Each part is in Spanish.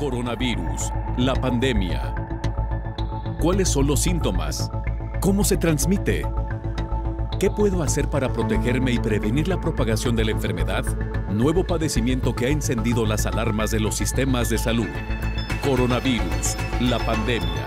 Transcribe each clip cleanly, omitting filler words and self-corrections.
Coronavirus, la pandemia. ¿Cuáles son los síntomas? ¿Cómo se transmite? ¿Qué puedo hacer para protegerme y prevenir la propagación de la enfermedad? Nuevo padecimiento que ha encendido las alarmas de los sistemas de salud. Coronavirus, la pandemia.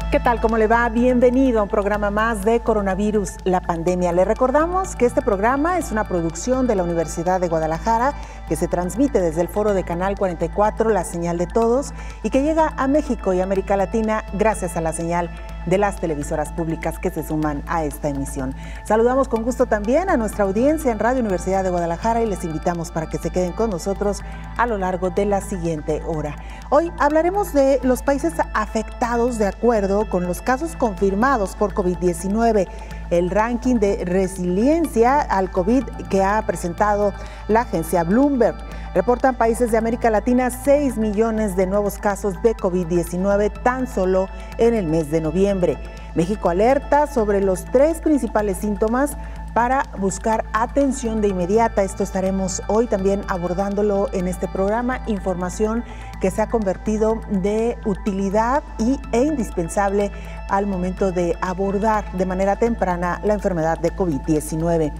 ¿Qué tal? ¿Cómo le va? Bienvenido a un programa más de Coronavirus, la pandemia. Le recordamos que este programa es una producción de la Universidad de Guadalajara que se transmite desde el foro de Canal 44, la señal de todos, y que llega a México y América Latina gracias a la señal de las televisoras públicas que se suman a esta emisión. Saludamos con gusto también a nuestra audiencia en Radio Universidad de Guadalajara y les invitamos para que se queden con nosotros a lo largo de la siguiente hora. Hoy hablaremos de los países afectados de acuerdo con los casos confirmados por COVID-19, el ranking de resiliencia al COVID que ha presentado la agencia Bloomberg. Reportan países de América Latina 6 millones de nuevos casos de COVID-19 tan solo en el mes de noviembre. México alerta sobre los 3 principales síntomas para buscar atención de inmediata. Esto estaremos hoy también abordándolo en este programa, información que se ha convertido de utilidad e indispensable al momento de abordar de manera temprana la enfermedad de COVID-19.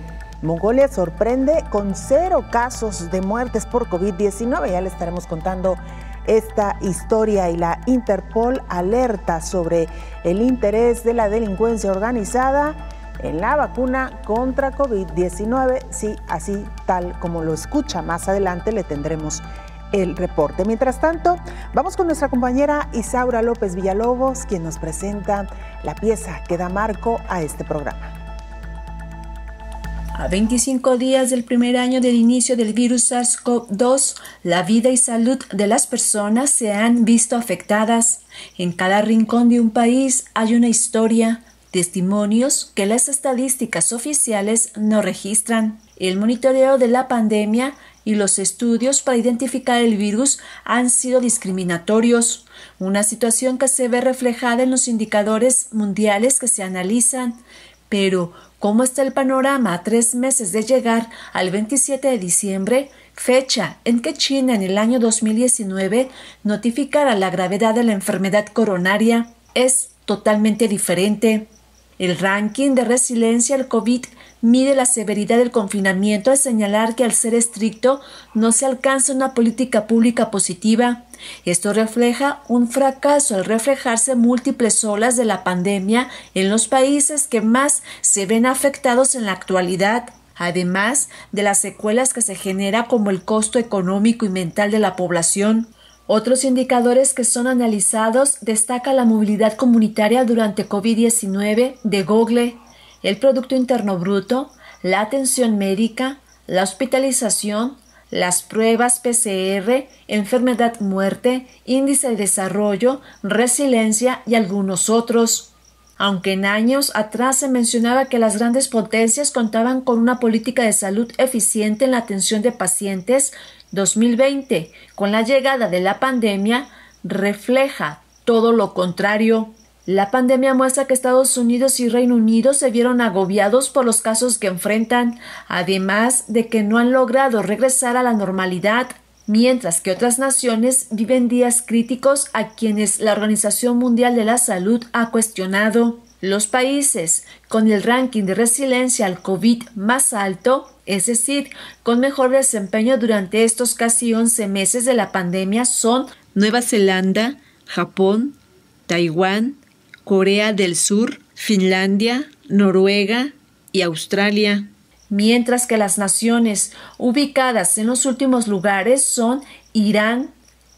Mongolia sorprende con 0 casos de muertes por COVID-19. Ya le estaremos contando esta historia, y la Interpol alerta sobre el interés de la delincuencia organizada en la vacuna contra COVID-19. Sí, así tal como lo escucha. Más adelante le tendremos el reporte. Mientras tanto, vamos con nuestra compañera Isaura López Villalobos, quien nos presenta la pieza que da marco a este programa. A 25 días del primer año del inicio del virus SARS-CoV-2, la vida y salud de las personas se han visto afectadas. En cada rincón de un país hay una historia, testimonios que las estadísticas oficiales no registran. El monitoreo de la pandemia y los estudios para identificar el virus han sido discriminatorios, una situación que se ve reflejada en los indicadores mundiales que se analizan. Pero, ¿cómo está el panorama a 3 meses de llegar al 27 de diciembre, fecha en que China en el año 2019 notificara la gravedad de la enfermedad coronaria? Es totalmente diferente. El ranking de resiliencia al COVID mide la severidad del confinamiento al señalar que al ser estricto no se alcanza una política pública positiva. Esto refleja un fracaso al reflejarse múltiples olas de la pandemia en los países que más se ven afectados en la actualidad, además de las secuelas que se genera como el costo económico y mental de la población. Otros indicadores que son analizados destacan la movilidad comunitaria durante COVID-19 de Google, el Producto Interno Bruto, la atención médica, la hospitalización, las pruebas PCR, enfermedad, muerte, índice de desarrollo, resiliencia y algunos otros. Aunque en años atrás se mencionaba que las grandes potencias contaban con una política de salud eficiente en la atención de pacientes, 2020, con la llegada de la pandemia, refleja todo lo contrario. La pandemia muestra que Estados Unidos y Reino Unido se vieron agobiados por los casos que enfrentan, además de que no han logrado regresar a la normalidad, mientras que otras naciones viven días críticos a quienes la Organización Mundial de la Salud ha cuestionado. Los países con el ranking de resiliencia al COVID más alto, es decir, con mejor desempeño durante estos casi 11 meses de la pandemia, son Nueva Zelanda, Japón, Taiwán, Corea del Sur, Finlandia, Noruega y Australia. Mientras que las naciones ubicadas en los últimos lugares son Irán,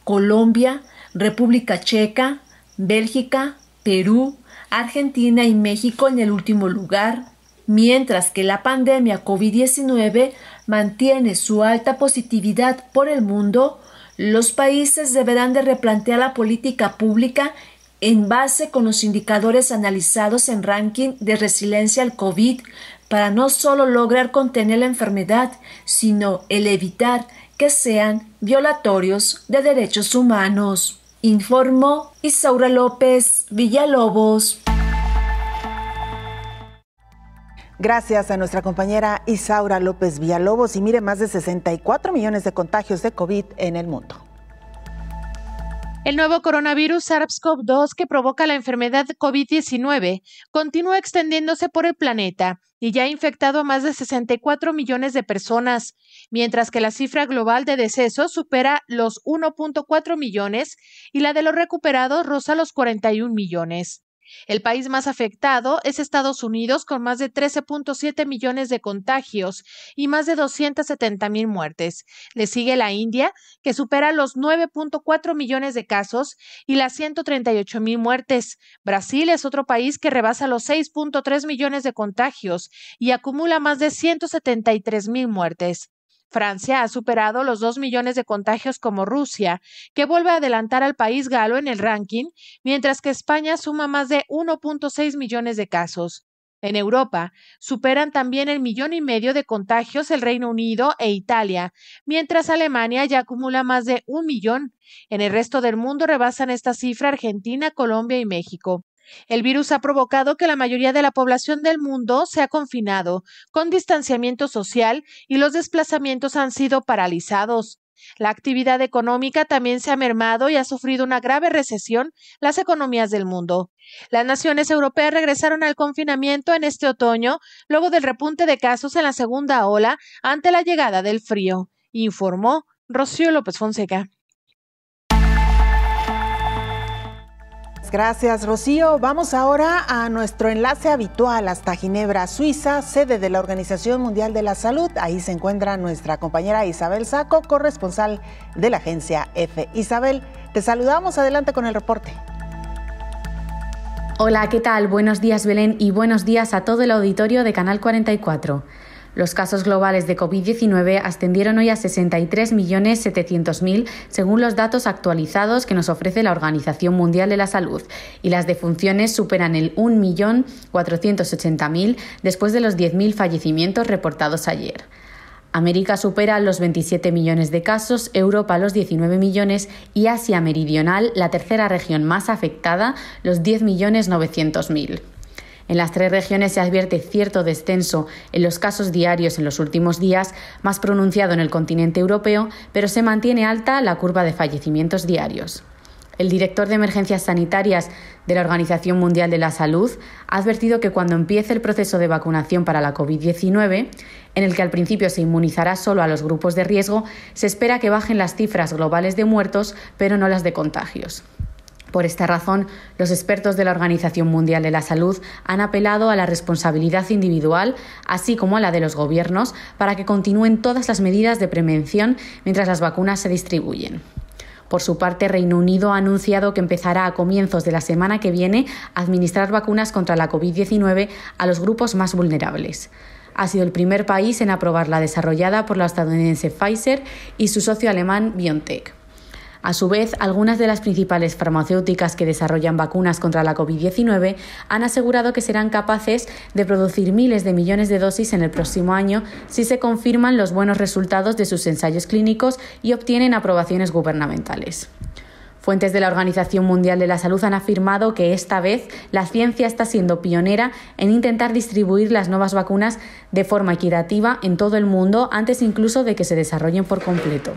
Colombia, República Checa, Bélgica, Perú, Argentina y México en el último lugar. Mientras que la pandemia COVID-19 mantiene su alta positividad por el mundo, los países deberán de replantear la política pública en base con los indicadores analizados en ranking de resiliencia al COVID para no solo lograr contener la enfermedad, sino el evitar que sean violatorios de derechos humanos. Informó Isaura López Villalobos. Gracias a nuestra compañera Isaura López Villalobos. Y mire, más de 64 millones de contagios de COVID en el mundo. El nuevo coronavirus SARS-CoV-2 que provoca la enfermedad COVID-19 continúa extendiéndose por el planeta y ya ha infectado a más de 64 millones de personas, mientras que la cifra global de decesos supera los 1.4 millones y la de los recuperados roza los 41 millones. El país más afectado es Estados Unidos, con más de 13.7 millones de contagios y más de 270,000 muertes. Le sigue la India, que supera los 9.4 millones de casos y las 138,000 muertes. Brasil es otro país que rebasa los 6.3 millones de contagios y acumula más de 173,000 muertes. Francia ha superado los 2 millones de contagios como Rusia, que vuelve a adelantar al país galo en el ranking, mientras que España suma más de 1.6 millones de casos. En Europa, superan también el 1,5 millones de contagios el Reino Unido e Italia, mientras Alemania ya acumula más de 1 millón. En el resto del mundo rebasan esta cifra Argentina, Colombia y México. El virus ha provocado que la mayoría de la población del mundo se ha confinado, con distanciamiento social, y los desplazamientos han sido paralizados. La actividad económica también se ha mermado y ha sufrido una grave recesión las economías del mundo. Las naciones europeas regresaron al confinamiento en este otoño, luego del repunte de casos en la segunda ola ante la llegada del frío, informó Rocío López Fonseca. Gracias, Rocío. Vamos ahora a nuestro enlace habitual hasta Ginebra, Suiza, sede de la Organización Mundial de la Salud. Ahí se encuentra nuestra compañera Isabel Saco, corresponsal de la agencia EFE. Isabel, te saludamos. Adelante con el reporte. Hola, ¿qué tal? Buenos días, Belén, y buenos días a todo el auditorio de Canal 44. Los casos globales de COVID-19 ascendieron hoy a 63.700.000 según los datos actualizados que nos ofrece la Organización Mundial de la Salud, y las defunciones superan el 1.480.000 después de los 10.000 fallecimientos reportados ayer. América supera los 27 millones de casos, Europa los 19 millones y Asia Meridional, la tercera región más afectada, los 10.900.000. En las tres regiones se advierte cierto descenso en los casos diarios en los últimos días, más pronunciado en el continente europeo, pero se mantiene alta la curva de fallecimientos diarios. El director de Emergencias Sanitarias de la Organización Mundial de la Salud ha advertido que cuando empiece el proceso de vacunación para la COVID-19, en el que al principio se inmunizará solo a los grupos de riesgo, se espera que bajen las cifras globales de muertos, pero no las de contagios. Por esta razón, los expertos de la Organización Mundial de la Salud han apelado a la responsabilidad individual, así como a la de los gobiernos, para que continúen todas las medidas de prevención mientras las vacunas se distribuyen. Por su parte, Reino Unido ha anunciado que empezará a comienzos de la semana que viene a administrar vacunas contra la COVID-19 a los grupos más vulnerables. Ha sido el primer país en aprobar la desarrollada por la estadounidense Pfizer y su socio alemán BioNTech. A su vez, algunas de las principales farmacéuticas que desarrollan vacunas contra la COVID-19 han asegurado que serán capaces de producir miles de millones de dosis en el próximo año si se confirman los buenos resultados de sus ensayos clínicos y obtienen aprobaciones gubernamentales. Fuentes de la Organización Mundial de la Salud han afirmado que esta vez la ciencia está siendo pionera en intentar distribuir las nuevas vacunas de forma equitativa en todo el mundo antes incluso de que se desarrollen por completo.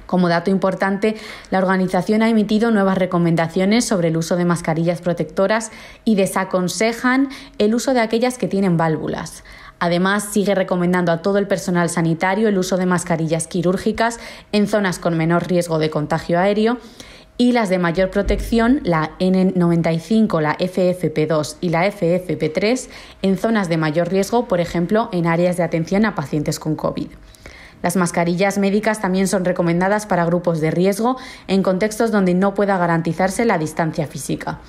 Como dato importante, la organización ha emitido nuevas recomendaciones sobre el uso de mascarillas protectoras y desaconsejan el uso de aquellas que tienen válvulas. Además, sigue recomendando a todo el personal sanitario el uso de mascarillas quirúrgicas en zonas con menor riesgo de contagio aéreo y las de mayor protección, la N95, la FFP2 y la FFP3, en zonas de mayor riesgo, por ejemplo, en áreas de atención a pacientes con COVID. Las mascarillas médicas también son recomendadas para grupos de riesgo en contextos donde no pueda garantizarse la distancia física.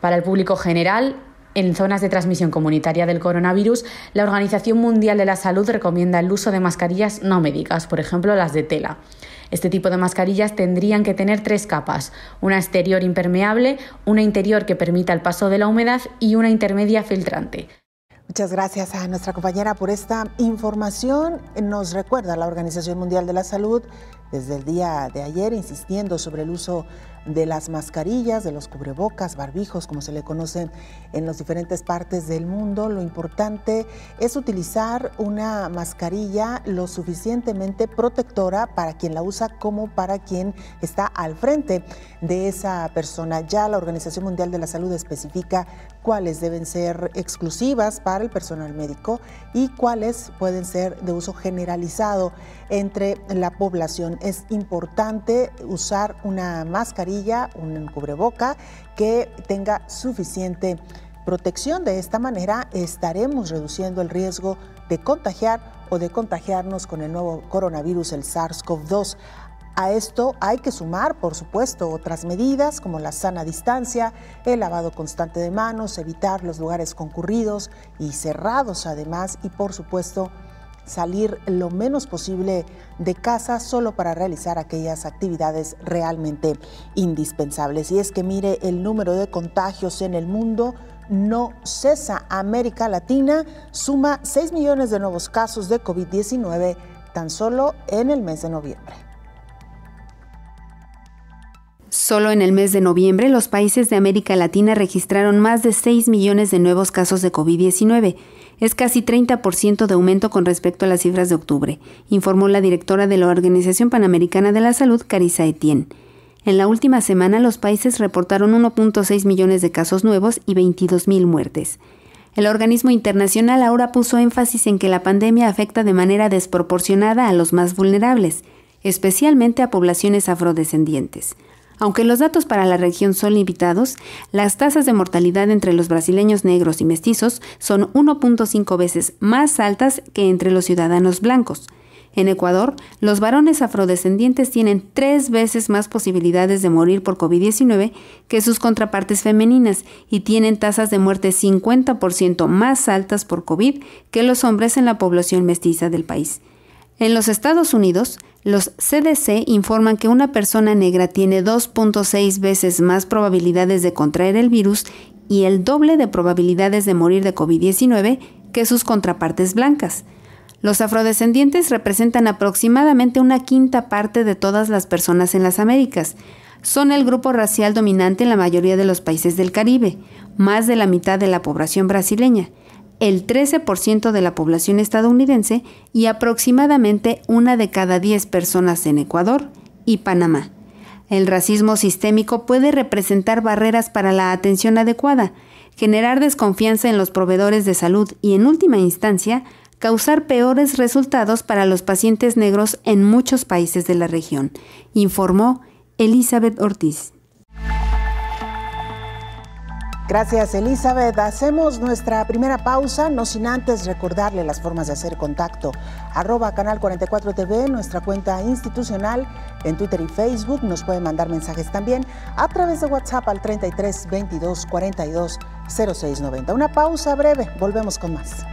Para el público general, en zonas de transmisión comunitaria del coronavirus, la Organización Mundial de la Salud recomienda el uso de mascarillas no médicas, por ejemplo las de tela. Este tipo de mascarillas tendrían que tener 3 capas, una exterior impermeable, una interior que permita el paso de la humedad y una intermedia filtrante. Muchas gracias a nuestra compañera por esta información. Nos recuerda la Organización Mundial de la Salud desde el día de ayer insistiendo sobre el uso de las mascarillas, de los cubrebocas, barbijos, como se le conoce en las diferentes partes del mundo. Lo importante es utilizar una mascarilla lo suficientemente protectora para quien la usa como para quien está al frente de esa persona. Ya la Organización Mundial de la Salud especifica cuáles deben ser exclusivas para el personal médico y cuáles pueden ser de uso generalizado entre la población. Es importante usar una mascarilla, un cubreboca que tenga suficiente protección. De esta manera estaremos reduciendo el riesgo de contagiar o de contagiarnos con el nuevo coronavirus, el SARS-CoV-2. A esto hay que sumar, por supuesto, otras medidas como la sana distancia, el lavado constante de manos, evitar los lugares concurridos y cerrados además, y por supuesto salir lo menos posible de casa solo para realizar aquellas actividades realmente indispensables. Y es que mire, el número de contagios en el mundo no cesa. América Latina suma 6 millones de nuevos casos de COVID-19 tan solo en el mes de noviembre. Solo en el mes de noviembre, los países de América Latina registraron más de 6 millones de nuevos casos de COVID-19. Es casi 30% de aumento con respecto a las cifras de octubre, informó la directora de la Organización Panamericana de la Salud, Carissa Etienne. En la última semana, los países reportaron 1.6 millones de casos nuevos y 22,000 muertes. El organismo internacional ahora puso énfasis en que la pandemia afecta de manera desproporcionada a los más vulnerables, especialmente a poblaciones afrodescendientes. Aunque los datos para la región son limitados, las tasas de mortalidad entre los brasileños negros y mestizos son 1.5 veces más altas que entre los ciudadanos blancos. En Ecuador, los varones afrodescendientes tienen 3 veces más posibilidades de morir por COVID-19 que sus contrapartes femeninas y tienen tasas de muerte 50% más altas por COVID que los hombres en la población mestiza del país. En los Estados Unidos, los CDC informan que una persona negra tiene 2.6 veces más probabilidades de contraer el virus y el doble de probabilidades de morir de COVID-19 que sus contrapartes blancas. Los afrodescendientes representan aproximadamente 1/5 parte de todas las personas en las Américas. Son el grupo racial dominante en la mayoría de los países del Caribe, más de la mitad de la población brasileña, el 13% de la población estadounidense y aproximadamente 1 de cada 10 personas en Ecuador y Panamá. El racismo sistémico puede representar barreras para la atención adecuada, generar desconfianza en los proveedores de salud y, en última instancia, causar peores resultados para los pacientes negros en muchos países de la región, informó Elizabeth Ortiz. Gracias, Elizabeth. Hacemos nuestra primera pausa, no sin antes recordarle las formas de hacer contacto. @Canal 44 TV, nuestra cuenta institucional en Twitter y Facebook. Nos pueden mandar mensajes también a través de WhatsApp al 33 22 42 06 90. Una pausa breve, volvemos con más.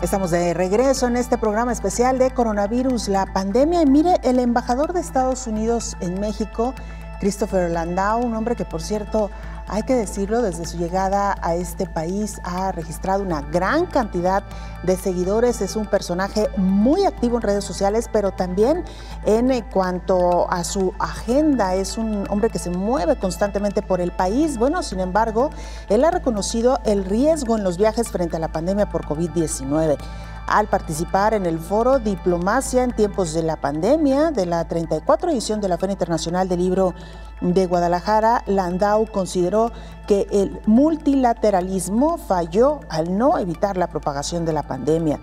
Estamos de regreso en este programa especial de coronavirus, la pandemia. Y mire, el embajador de Estados Unidos en México, Christopher Landau, un hombre que, por cierto, hay que decirlo, desde su llegada a este país ha registrado una gran cantidad de seguidores. Es un personaje muy activo en redes sociales, pero también en cuanto a su agenda. Es un hombre que se mueve constantemente por el país. Bueno, sin embargo, él ha reconocido el riesgo en los viajes frente a la pandemia por COVID-19. Al participar en el foro Diplomacia en tiempos de la pandemia de la 34 edición de la Feria Internacional del Libro de Guadalajara, Landau consideró que el multilateralismo falló al no evitar la propagación de la pandemia.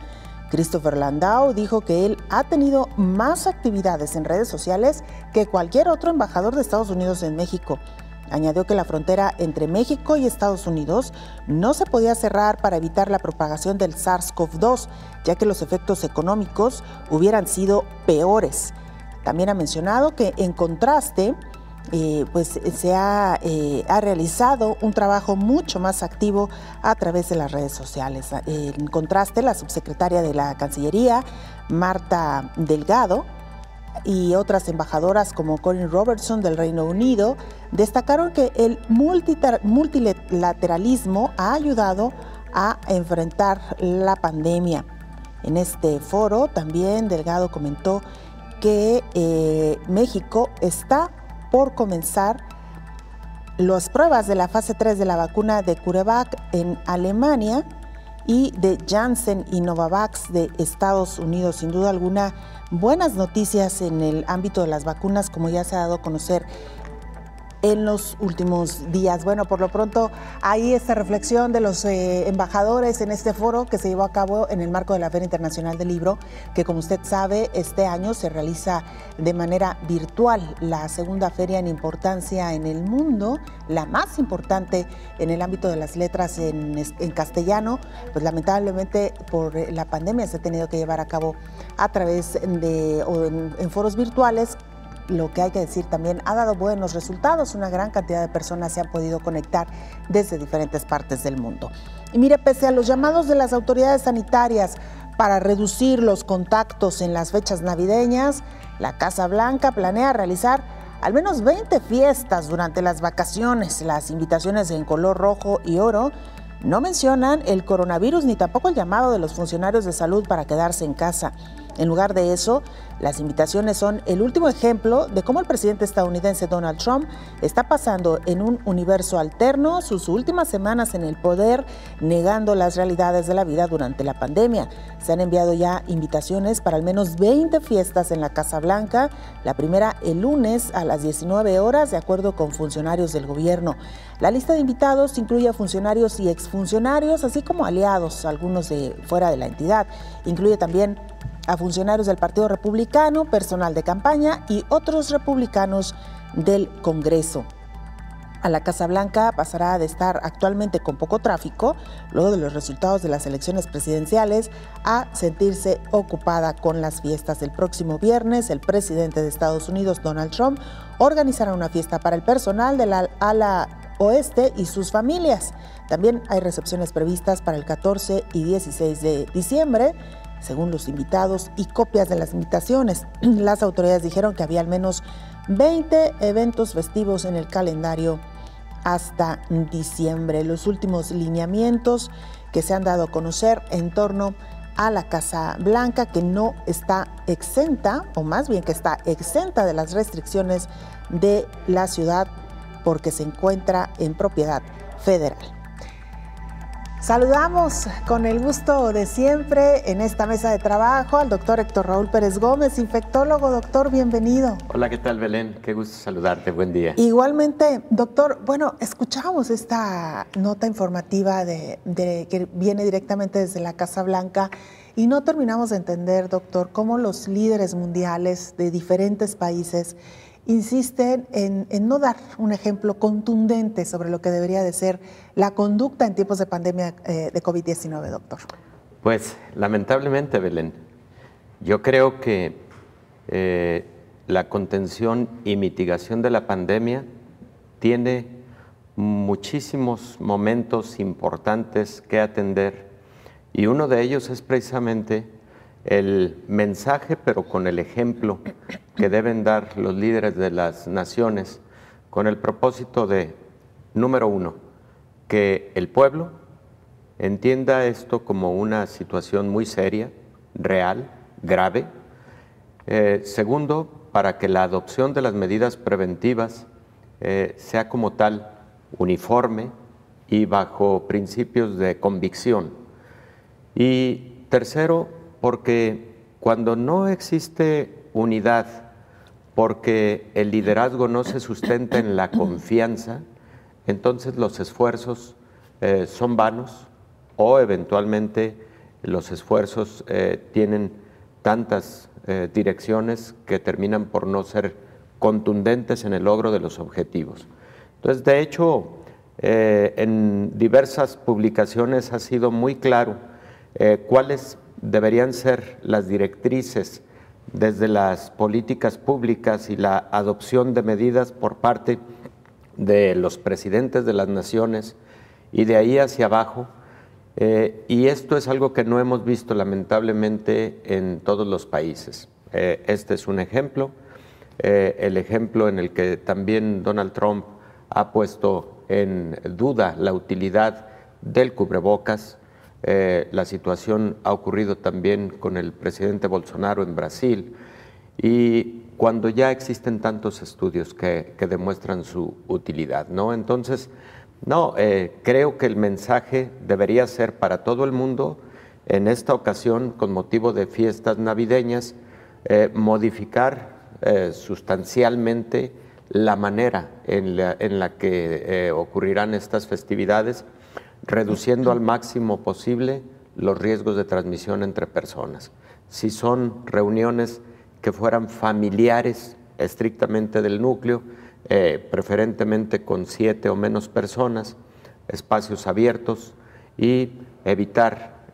Christopher Landau dijo que él ha tenido más actividades en redes sociales que cualquier otro embajador de Estados Unidos en México. Añadió que la frontera entre México y Estados Unidos no se podía cerrar para evitar la propagación del SARS-CoV-2, ya que los efectos económicos hubieran sido peores. También ha mencionado que, en contraste, pues se ha realizado un trabajo mucho más activo a través de las redes sociales. En contraste, la subsecretaria de la Cancillería, Marta Delgado, y otras embajadoras como Colin Robertson del Reino Unido destacaron que el multilateralismo ha ayudado a enfrentar la pandemia. En este foro también Delgado comentó que México está por comenzar las pruebas de la fase 3 de la vacuna de CureVac en Alemania y de Janssen y Novavax de Estados Unidos. Sin duda alguna, buenas noticias en el ámbito de las vacunas, como ya se ha dado a conocer en los últimos días. Bueno, por lo pronto, ahí esta reflexión de los embajadores en este foro que se llevó a cabo en el marco de la Feria Internacional del Libro, que como usted sabe, este año se realiza de manera virtual, la segunda feria en importancia en el mundo, la más importante en el ámbito de las letras en castellano. Pues lamentablemente por la pandemia se ha tenido que llevar a cabo a través de en foros virtuales. Lo que hay que decir también ha dado buenos resultados. Una gran cantidad de personas se han podido conectar desde diferentes partes del mundo. Y mire, pese a los llamados de las autoridades sanitarias para reducir los contactos en las fechas navideñas, la Casa Blanca planea realizar al menos 20 fiestas durante las vacaciones. Las invitaciones en color rojo y oro no mencionan el coronavirus ni tampoco el llamado de los funcionarios de salud para quedarse en casa. En lugar de eso, las invitaciones son el último ejemplo de cómo el presidente estadounidense Donald Trump está pasando en un universo alterno sus últimas semanas en el poder, negando las realidades de la vida durante la pandemia. Se han enviado ya invitaciones para al menos 20 fiestas en la Casa Blanca, la primera el lunes a las 19 horas, de acuerdo con funcionarios del gobierno. La lista de invitados incluye a funcionarios y exfuncionarios, así como aliados, algunos de fuera de la entidad. Incluye también a funcionarios del Partido Republicano, personal de campaña y otros republicanos del Congreso. A la Casa Blanca pasará de estar actualmente con poco tráfico, luego de los resultados de las elecciones presidenciales, a sentirse ocupada con las fiestas. El próximo viernes, el presidente de Estados Unidos, Donald Trump, organizará una fiesta para el personal de la ala oeste y sus familias. También hay recepciones previstas para el 14 y 16 de diciembre, según los invitados y copias de las invitaciones. Las autoridades dijeron que había al menos 20 eventos festivos en el calendario hasta diciembre. Los últimos lineamientos que se han dado a conocer en torno a la Casa Blanca, que no está exenta, o más bien que está exenta de las restricciones de la ciudad porque se encuentra en propiedad federal. Saludamos con el gusto de siempre en esta mesa de trabajo al doctor Héctor Raúl Pérez Gómez, infectólogo. Doctor, bienvenido. Hola, ¿qué tal, Belén? Qué gusto saludarte, buen día. Igualmente, doctor, bueno, escuchamos esta nota informativa que viene directamente desde la Casa Blanca y no terminamos de entender, doctor, cómo los líderes mundiales de diferentes países insisten en no dar un ejemplo contundente sobre lo que debería de ser la conducta en tiempos de pandemia de COVID-19, doctor. Pues, lamentablemente, Belén, yo creo que la contención y mitigación de la pandemia tiene muchísimos momentos importantes que atender y uno de ellos es precisamente el mensaje, pero con el ejemplo que deben dar los líderes de las naciones, con el propósito de, número uno, que el pueblo entienda esto como una situación muy seria, real, grave. Segundo, para que la adopción de las medidas preventivas sea como tal uniforme y bajo principios de convicción. Y tercero, porque cuando no existe unidad, porque el liderazgo no se sustenta en la confianza, entonces los esfuerzos son vanos o eventualmente los esfuerzos tienen tantas direcciones que terminan por no ser contundentes en el logro de los objetivos. Entonces, de hecho, en diversas publicaciones ha sido muy claro cuáles deberían ser las directrices desde las políticas públicas y la adopción de medidas por parte de los presidentes de las naciones y de ahí hacia abajo. Y esto es algo que no hemos visto lamentablemente en todos los países. Este es un ejemplo, el ejemplo en el que también Donald Trump ha puesto en duda la utilidad del cubrebocas. La situación ha ocurrido también con el presidente Bolsonaro en Brasil, y cuando ya existen tantos estudios que demuestran su utilidad, ¿no? Entonces, creo que el mensaje debería ser para todo el mundo, en esta ocasión, con motivo de fiestas navideñas, modificar sustancialmente la manera en la que ocurrirán estas festividades, reduciendo al máximo posible los riesgos de transmisión entre personas. Si son reuniones que fueran familiares estrictamente del núcleo, preferentemente con 7 o menos personas, espacios abiertos, y evitar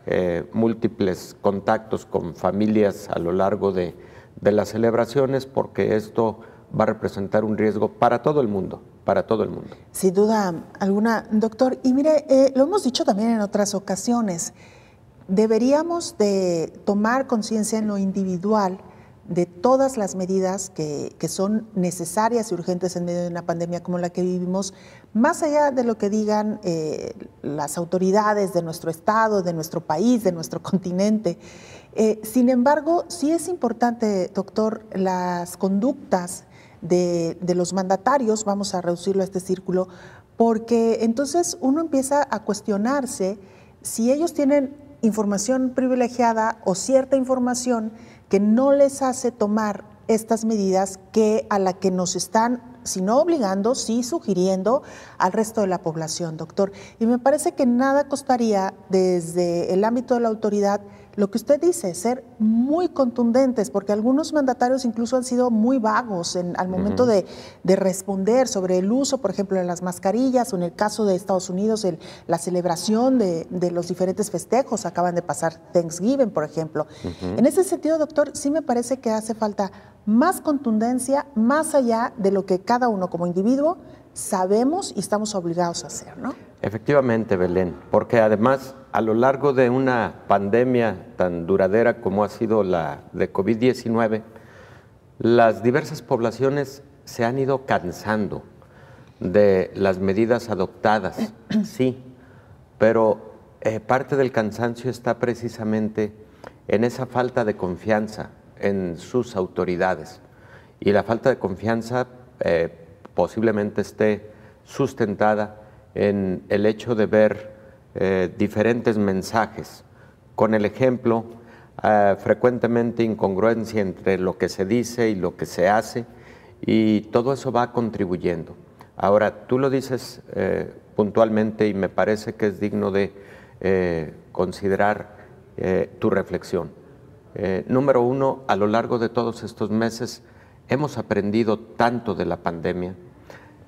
múltiples contactos con familias a lo largo de las celebraciones, porque esto va a representar un riesgo para todo el mundo, para todo el mundo. Sin duda alguna, doctor. Y mire, lo hemos dicho también en otras ocasiones, deberíamos de tomar conciencia en lo individual de todas las medidas que son necesarias y urgentes en medio de una pandemia como la que vivimos, más allá de lo que digan las autoridades de nuestro estado, de nuestro país, de nuestro continente. Sin embargo, sí es importante, doctor, las conductas de los mandatarios, vamos a reducirlo a este círculo, porque entonces uno empieza a cuestionarse si ellos tienen información privilegiada o cierta información que no les hace tomar estas medidas que a la que nos están, si no obligando, sí sugiriendo al resto de la población, doctor. Y me parece que nada costaría desde el ámbito de la autoridad lo que usted dice, ser muy contundentes, porque algunos mandatarios incluso han sido muy vagos al momento de responder sobre el uso, por ejemplo, de las mascarillas, o en el caso de Estados Unidos, la celebración de los diferentes festejos. Acaban de pasar Thanksgiving, por ejemplo. En ese sentido, doctor, sí me parece que hace falta más contundencia, más allá de lo que cada uno como individuo sabemos y estamos obligados a hacer, ¿no? Efectivamente, Belén, porque además a lo largo de una pandemia tan duradera como ha sido la de COVID-19, las diversas poblaciones se han ido cansando de las medidas adoptadas, sí, pero parte del cansancio está precisamente en esa falta de confianza en sus autoridades, y la falta de confianza posiblemente esté sustentada en el hecho de ver diferentes mensajes, con el ejemplo, frecuentemente incongruencia entre lo que se dice y lo que se hace, y todo eso va contribuyendo. Ahora, tú lo dices puntualmente y me parece que es digno de considerar tu reflexión. Número uno, a lo largo de todos estos meses hemos aprendido tanto de la pandemia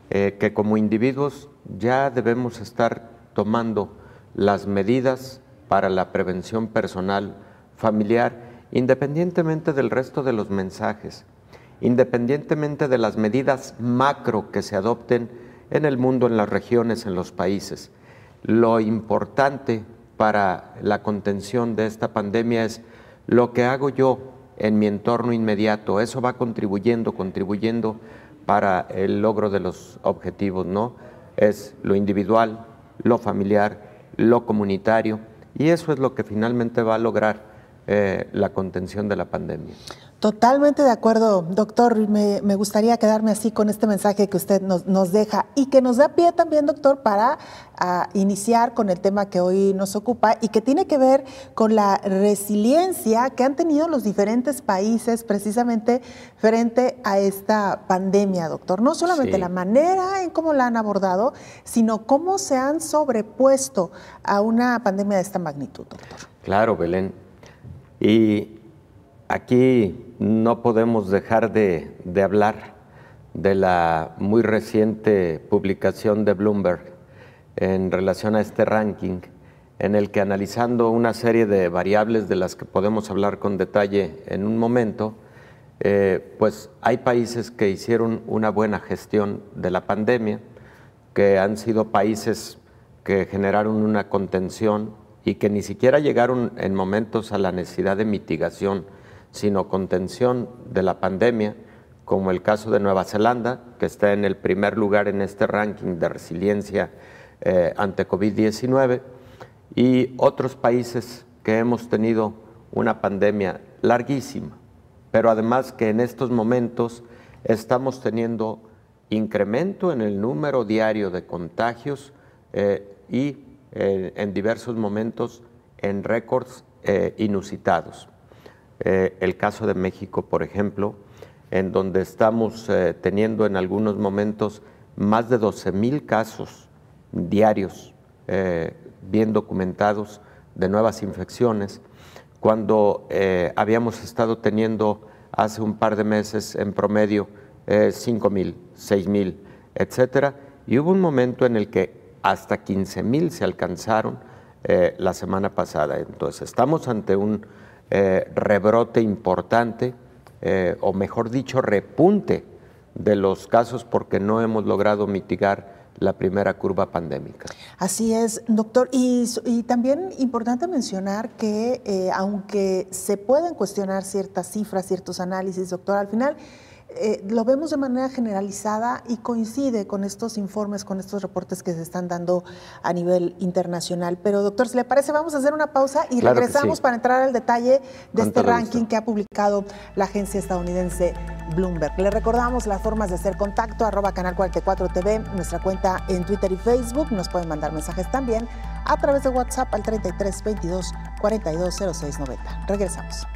que como individuos ya debemos estar tomando las medidas para la prevención personal, familiar, independientemente del resto de los mensajes, independientemente de las medidas macro que se adopten en el mundo, en las regiones, en los países. Lo importante para la contención de esta pandemia es lo que hago yo en mi entorno inmediato. Eso va contribuyendo para el logro de los objetivos, ¿no? Es lo individual, lo familiar, lo comunitario, y eso es lo que finalmente va a lograr la contención de la pandemia. Totalmente de acuerdo, doctor. Me gustaría quedarme así con este mensaje que usted nos deja y que nos da pie también, doctor, para iniciar con el tema que hoy nos ocupa y que tiene que ver con la resiliencia que han tenido los diferentes países precisamente frente a esta pandemia, doctor. No solamente la manera en cómo la han abordado, sino cómo se han sobrepuesto a una pandemia de esta magnitud, doctor. Claro, Belén. Y aquí no podemos dejar de hablar de la muy reciente publicación de Bloomberg en relación a este ranking, en el que, analizando una serie de variables de las que podemos hablar con detalle en un momento, pues hay países que hicieron una buena gestión de la pandemia, que han sido países que generaron una contención y que ni siquiera llegaron en momentos a la necesidad de mitigación, sino contención de la pandemia, como el caso de Nueva Zelanda, que está en el primer lugar en este ranking de resiliencia ante COVID-19, y otros países que hemos tenido una pandemia larguísima, pero además que en estos momentos estamos teniendo incremento en el número diario de contagios y en diversos momentos en récords inusitados. El caso de México, por ejemplo, en donde estamos teniendo en algunos momentos más de 12,000 casos diarios bien documentados de nuevas infecciones, cuando habíamos estado teniendo hace un par de meses en promedio 5,000, 6,000, etcétera, y hubo un momento en el que hasta 15,000 se alcanzaron la semana pasada. Entonces estamos ante un rebrote importante, o mejor dicho, repunte de los casos porque no hemos logrado mitigar la primera curva pandémica. Así es, doctor. Y también importante mencionar que aunque se pueden cuestionar ciertas cifras, ciertos análisis, doctor, al final lo vemos de manera generalizada y coincide con estos informes, con estos reportes que se están dando a nivel internacional. Pero, doctor, si le parece, vamos a hacer una pausa y claro, regresamos para entrar al detalle de este ranking que ha publicado la agencia estadounidense Bloomberg. Le recordamos las formas de hacer contacto, @Canal 44 TV, nuestra cuenta en Twitter y Facebook. Nos pueden mandar mensajes también a través de WhatsApp al 33 22 42 06 90. Regresamos.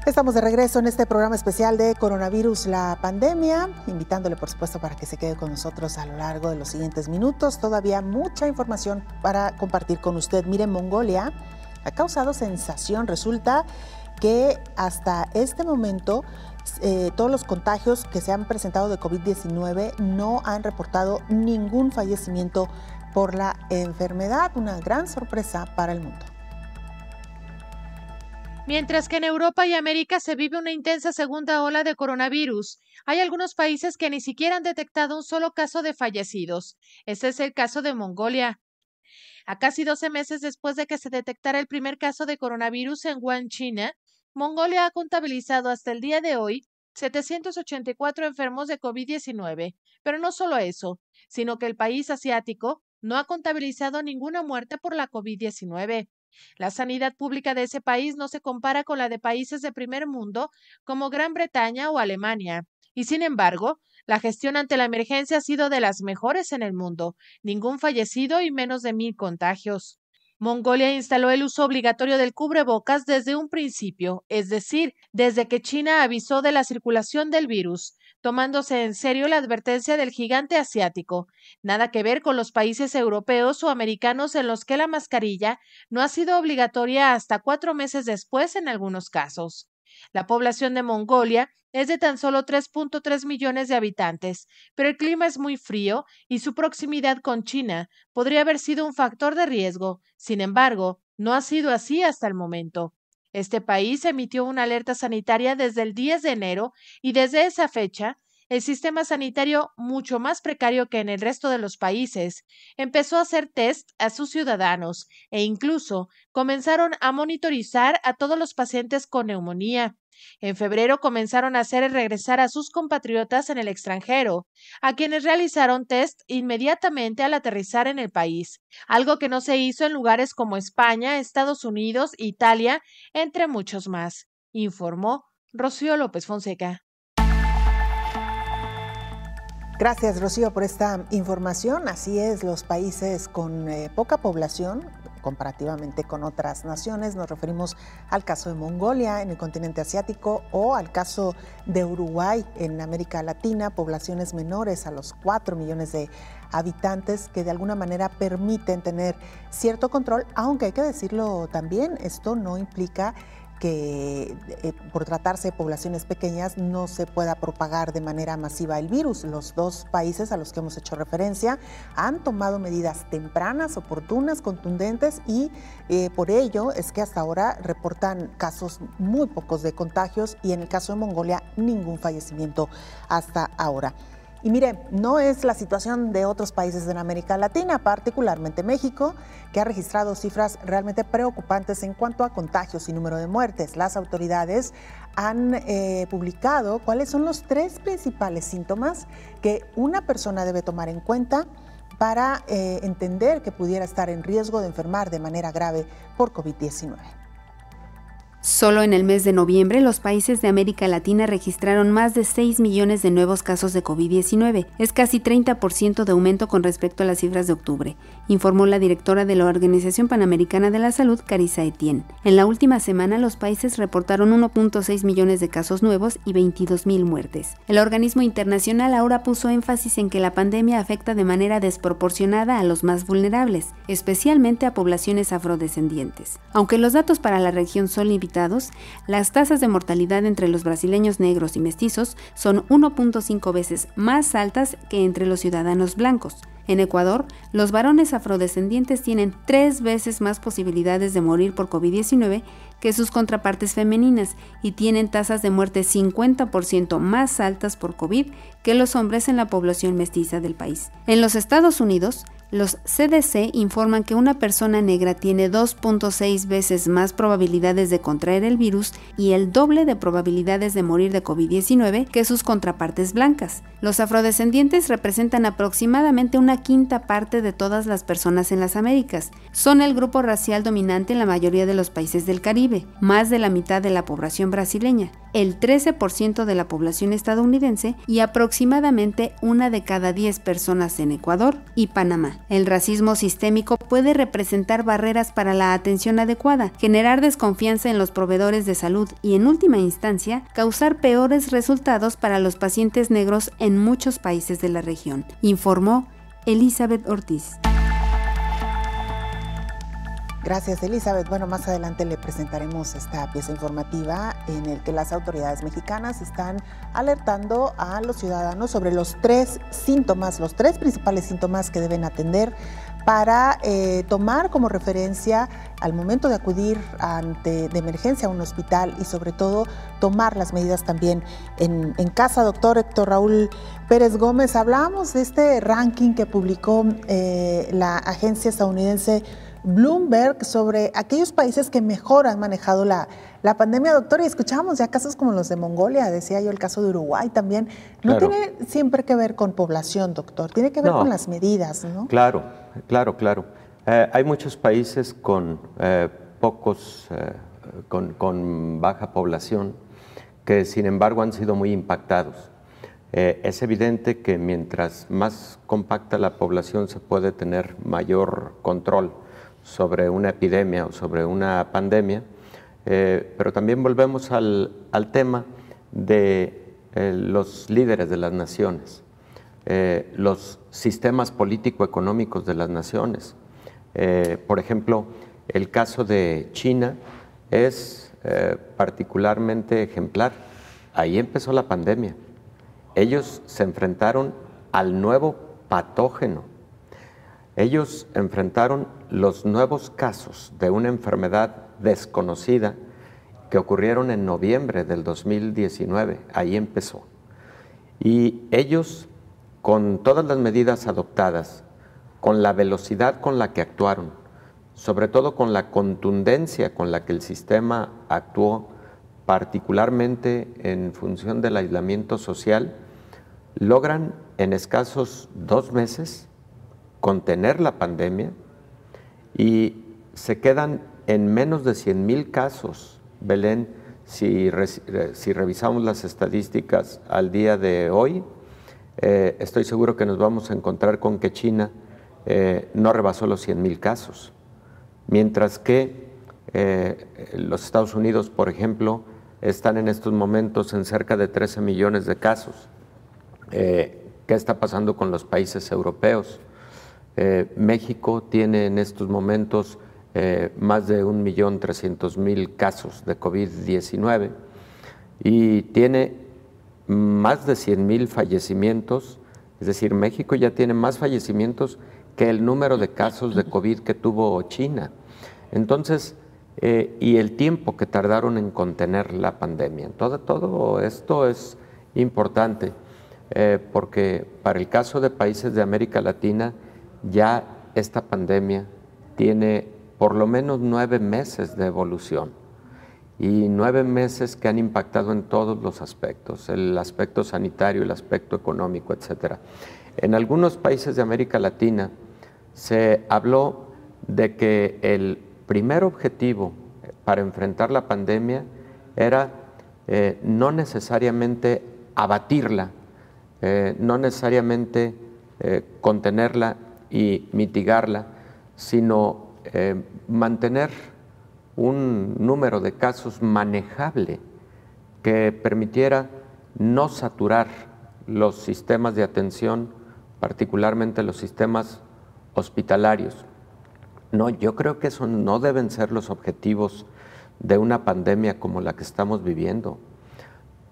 Estamos de regreso en este programa especial de Coronavirus, la pandemia, invitándole por supuesto para que se quede con nosotros a lo largo de los siguientes minutos. Todavía mucha información para compartir con usted. Mire, Mongolia ha causado sensación. Resulta que hasta este momento todos los contagios que se han presentado de COVID-19 no han reportado ningún fallecimiento por la enfermedad. Una gran sorpresa para el mundo. Mientras que en Europa y América se vive una intensa segunda ola de coronavirus, hay algunos países que ni siquiera han detectado un solo caso de fallecidos. Ese es el caso de Mongolia. A casi 12 meses después de que se detectara el primer caso de coronavirus en Wuhan, China, Mongolia ha contabilizado hasta el día de hoy 784 enfermos de COVID-19. Pero no solo eso, sino que el país asiático no ha contabilizado ninguna muerte por la COVID-19. La sanidad pública de ese país no se compara con la de países de primer mundo como Gran Bretaña o Alemania. Y sin embargo, la gestión ante la emergencia ha sido de las mejores en el mundo. Ningún fallecido y menos de 1,000 contagios. Mongolia instaló el uso obligatorio del cubrebocas desde un principio, es decir, desde que China avisó de la circulación del virus, tomándose en serio la advertencia del gigante asiático. Nada que ver con los países europeos o americanos en los que la mascarilla no ha sido obligatoria hasta 4 meses después en algunos casos. La población de Mongolia es de tan solo 3.3 millones de habitantes, pero el clima es muy frío y su proximidad con China podría haber sido un factor de riesgo. Sin embargo, no ha sido así hasta el momento. Este país emitió una alerta sanitaria desde el 10 de enero y desde esa fecha, el sistema sanitario, mucho más precario que en el resto de los países, empezó a hacer test a sus ciudadanos e incluso comenzaron a monitorizar a todos los pacientes con neumonía. En febrero comenzaron a hacer regresar a sus compatriotas en el extranjero, a quienes realizaron test inmediatamente al aterrizar en el país, algo que no se hizo en lugares como España, Estados Unidos, Italia, entre muchos más, informó Rocío López Fonseca. Gracias, Rocío, por esta información. Así es, los países con poca población comparativamente con otras naciones. Nos referimos al caso de Mongolia en el continente asiático o al caso de Uruguay en América Latina, poblaciones menores a los 4 millones de habitantes que de alguna manera permiten tener cierto control, aunque hay que decirlo también, esto no implica que por tratarse de poblaciones pequeñas no se pueda propagar de manera masiva el virus. Los dos países a los que hemos hecho referencia han tomado medidas tempranas, oportunas, contundentes y por ello es que hasta ahora reportan casos muy pocos de contagios y en el caso de Mongolia ningún fallecimiento hasta ahora. Y mire, no es la situación de otros países en América Latina, particularmente México, que ha registrado cifras realmente preocupantes en cuanto a contagios y número de muertes. Las autoridades han publicado cuáles son los 3 principales síntomas que una persona debe tomar en cuenta para entender que pudiera estar en riesgo de enfermar de manera grave por COVID-19. Solo en el mes de noviembre, los países de América Latina registraron más de 6 millones de nuevos casos de COVID-19. Es casi 30% de aumento con respecto a las cifras de octubre, informó la directora de la Organización Panamericana de la Salud, Carissa Etienne. En la última semana, los países reportaron 1.6 millones de casos nuevos y 22,000 muertes. El organismo internacional ahora puso énfasis en que la pandemia afecta de manera desproporcionada a los más vulnerables, especialmente a poblaciones afrodescendientes. Aunque los datos para la región son limitados, las tasas de mortalidad entre los brasileños negros y mestizos son 1.5 veces más altas que entre los ciudadanos blancos. En Ecuador, los varones afrodescendientes tienen 3 veces más posibilidades de morir por COVID-19 que sus contrapartes femeninas y tienen tasas de muerte 50% más altas por COVID que los hombres en la población mestiza del país. En los Estados Unidos, los CDC informan que una persona negra tiene 2.6 veces más probabilidades de contraer el virus y el doble de probabilidades de morir de COVID-19 que sus contrapartes blancas. Los afrodescendientes representan aproximadamente 1/5 parte de todas las personas en las Américas. Son el grupo racial dominante en la mayoría de los países del Caribe, más de la mitad de la población brasileña, el 13% de la población estadounidense y aproximadamente 1 de cada 10 personas en Ecuador y Panamá. El racismo sistémico puede representar barreras para la atención adecuada, generar desconfianza en los proveedores de salud y, en última instancia, causar peores resultados para los pacientes negros en muchos países de la región, informó Elizabeth Ortiz. Gracias, Elizabeth. Bueno, más adelante le presentaremos esta pieza informativa en el que las autoridades mexicanas están alertando a los ciudadanos sobre los 3 síntomas, los 3 principales síntomas que deben atender para tomar como referencia al momento de acudir de emergencia a un hospital y sobre todo tomar las medidas también en casa. Doctor Héctor Raúl Pérez Gómez, hablábamos de este ranking que publicó la agencia estadounidense Bloomberg sobre aquellos países que mejor han manejado la pandemia, doctor, y escuchábamos ya casos como los de Mongolia, decía yo el caso de Uruguay también. No claro. Tiene siempre que ver con población, doctor, tiene que ver con las medidas, ¿no? Claro. Hay muchos países con con baja población que sin embargo han sido muy impactados. Es evidente que mientras más compacta la población se puede tener mayor control sobre una epidemia o sobre una pandemia, pero también volvemos al tema de los líderes de las naciones, los sistemas político-económicos de las naciones. Por ejemplo, el caso de China es particularmente ejemplar. Ahí empezó la pandemia. Ellos se enfrentaron al nuevo patógeno. Ellos enfrentaron los nuevos casos de una enfermedad desconocida que ocurrieron en noviembre del 2019. Ahí empezó. Y ellos, con todas las medidas adoptadas, con la velocidad con la que actuaron, sobre todo con la contundencia con la que el sistema actuó, particularmente en función del aislamiento social, logran en escasos 2 meses contener la pandemia y se quedan en menos de 100,000 casos, Belén, si revisamos las estadísticas al día de hoy. Estoy seguro que nos vamos a encontrar con que China no rebasó los 100,000 casos. mientras que los Estados Unidos, por ejemplo, están en estos momentos en cerca de 13 millones de casos. ¿Qué está pasando con los países europeos? México tiene en estos momentos más de 1.300.000 casos de COVID-19 y tiene más de 100.000 fallecimientos, es decir, México ya tiene más fallecimientos que el número de casos de COVID que tuvo China. Entonces, y el tiempo que tardaron en contener la pandemia. Todo esto es importante porque para el caso de países de América Latina ya esta pandemia tiene por lo menos 9 meses de evolución y 9 meses que han impactado en todos los aspectos, el aspecto sanitario, el aspecto económico, etcétera. En algunos países de América Latina se habló de que el primer objetivo para enfrentar la pandemia era no necesariamente abatirla, no necesariamente contenerla y mitigarla, sino mantener un número de casos manejable que permitiera no saturar los sistemas de atención, particularmente los sistemas hospitalarios. No, yo creo que eso no deben ser los objetivos de una pandemia como la que estamos viviendo.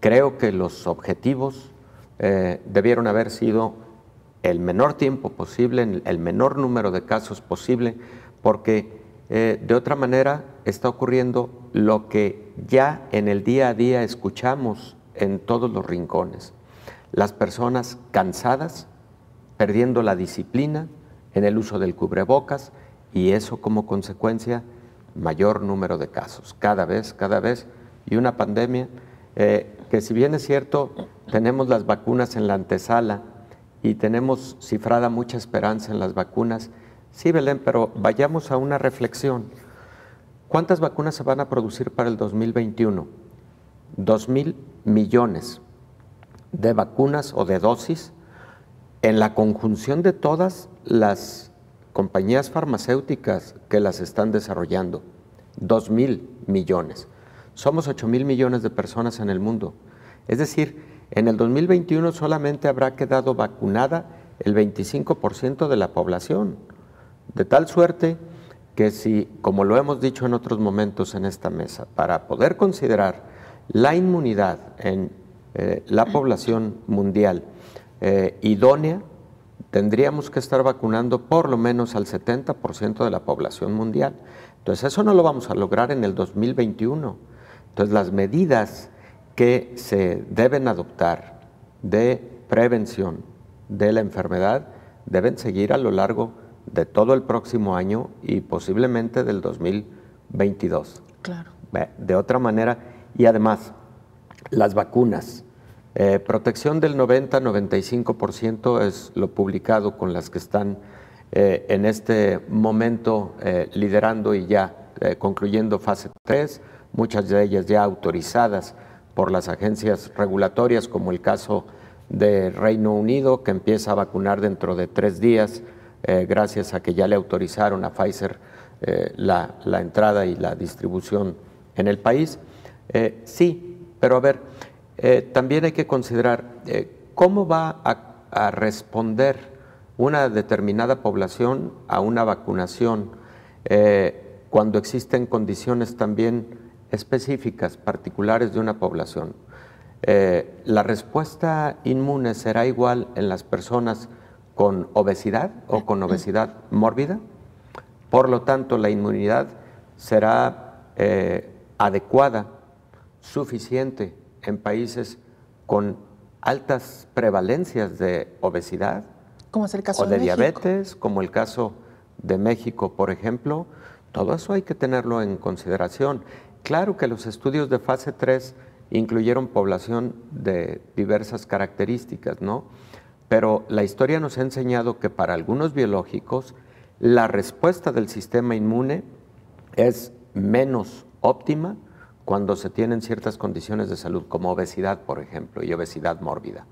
Creo que los objetivos debieron haber sido el menor tiempo posible, el menor número de casos posible, porque de otra manera está ocurriendo lo que ya en el día a día escuchamos en todos los rincones. Las personas cansadas, perdiendo la disciplina en el uso del cubrebocas, y eso como consecuencia, mayor número de casos, cada vez, y una pandemia que si bien es cierto, tenemos las vacunas en la antesala y tenemos cifrada mucha esperanza en las vacunas, sí, Belén, pero vayamos a una reflexión. ¿Cuántas vacunas se van a producir para el 2021? 2.000 millones de vacunas o de dosis en la conjunción de todas las compañías farmacéuticas que las están desarrollando. 2.000 millones. Somos 8.000 millones de personas en el mundo. Es decir, en el 2021 solamente habrá quedado vacunada el 25% de la población. De tal suerte que si, como lo hemos dicho en otros momentos en esta mesa, para poder considerar la inmunidad en la población mundial idónea, tendríamos que estar vacunando por lo menos al 70% de la población mundial. Entonces eso no lo vamos a lograr en el 2021. Entonces las medidas que se deben adoptar de prevención de la enfermedad deben seguir a lo largo de todo el próximo año y posiblemente del 2022. Claro. De otra manera, y además, las vacunas, protección del 90-95% es lo publicado con las que están en este momento liderando y ya concluyendo fase 3, muchas de ellas ya autorizadas por las agencias regulatorias, como el caso de Reino Unido, que empieza a vacunar dentro de 3 días, gracias a que ya le autorizaron a Pfizer la entrada y la distribución en el país. Sí, pero a ver, también hay que considerar cómo va a responder una determinada población a una vacunación cuando existen condiciones también específicas, particulares de una población. ¿La respuesta inmune será igual en las personas con obesidad o con obesidad mórbida? Por lo tanto, la inmunidad será adecuada, suficiente en países con altas prevalencias de obesidad, como es el caso o de México. diabetes, como el caso de México, por ejemplo. Todo eso hay que tenerlo en consideración. Claro que los estudios de fase 3 incluyeron población de diversas características, ¿no? Pero la historia nos ha enseñado que para algunos biológicos la respuesta del sistema inmune es menos óptima cuando se tienen ciertas condiciones de salud, como obesidad, por ejemplo, y obesidad mórbida.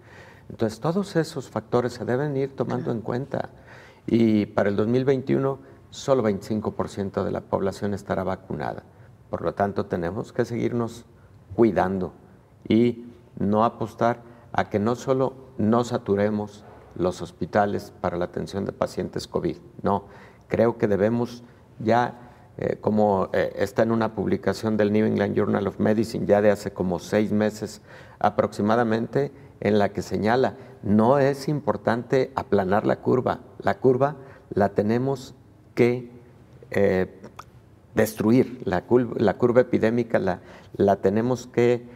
Entonces, todos esos factores se deben ir tomando en cuenta. Y para el 2021 solo 25% de la población estará vacunada. Por lo tanto, tenemos que seguirnos cuidando y no apostar a que no solo no saturemos los hospitales para la atención de pacientes COVID. No, creo que debemos ya, como está en una publicación del New England Journal of Medicine ya de hace como 6 meses aproximadamente, en la que señala, no es importante aplanar la curva la tenemos que destruir, la curva epidémica la tenemos que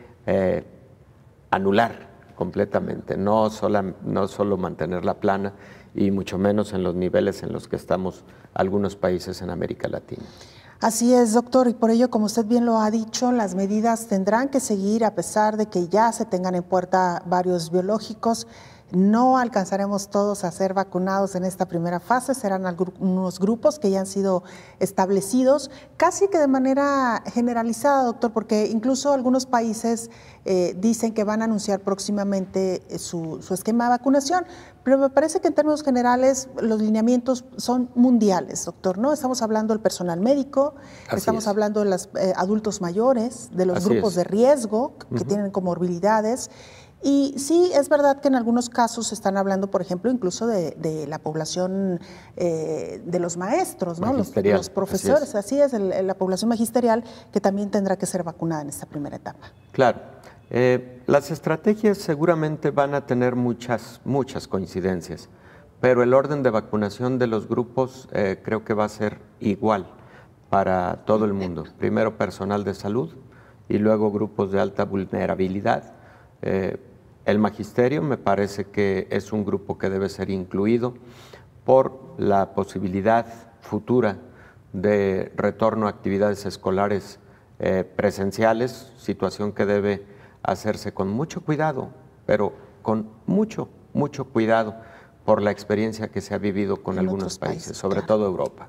anular completamente, no solo mantenerla plana y mucho menos en los niveles en los que estamos algunos países en América Latina. Así es, doctor, y por ello, como usted bien lo ha dicho, las medidas tendrán que seguir a pesar de que ya se tengan en puerta varios biológicos. No alcanzaremos todos a ser vacunados en esta primera fase, serán algunos grupos que ya han sido establecidos, casi que de manera generalizada, doctor, porque incluso algunos países dicen que van a anunciar próximamente su esquema de vacunación, pero me parece que en términos generales los lineamientos son mundiales, doctor, ¿no? Estamos hablando del personal médico, estamos hablando de los adultos mayores, de los grupos de riesgo que tienen comorbilidades. Y sí, es verdad que en algunos casos se están hablando, por ejemplo, incluso de la población de los maestros, ¿no? Los profesores, así es la población magisterial que también tendrá que ser vacunada en esta primera etapa. Claro, las estrategias seguramente van a tener muchas coincidencias, pero el orden de vacunación de los grupos creo que va a ser igual para todo el mundo. Primero personal de salud y luego grupos de alta vulnerabilidad. El magisterio me parece que es un grupo que debe ser incluido por la posibilidad futura de retorno a actividades escolares presenciales, situación que debe hacerse con mucho cuidado, pero con mucho cuidado por la experiencia que se ha vivido con algunos países, sobre todo Europa.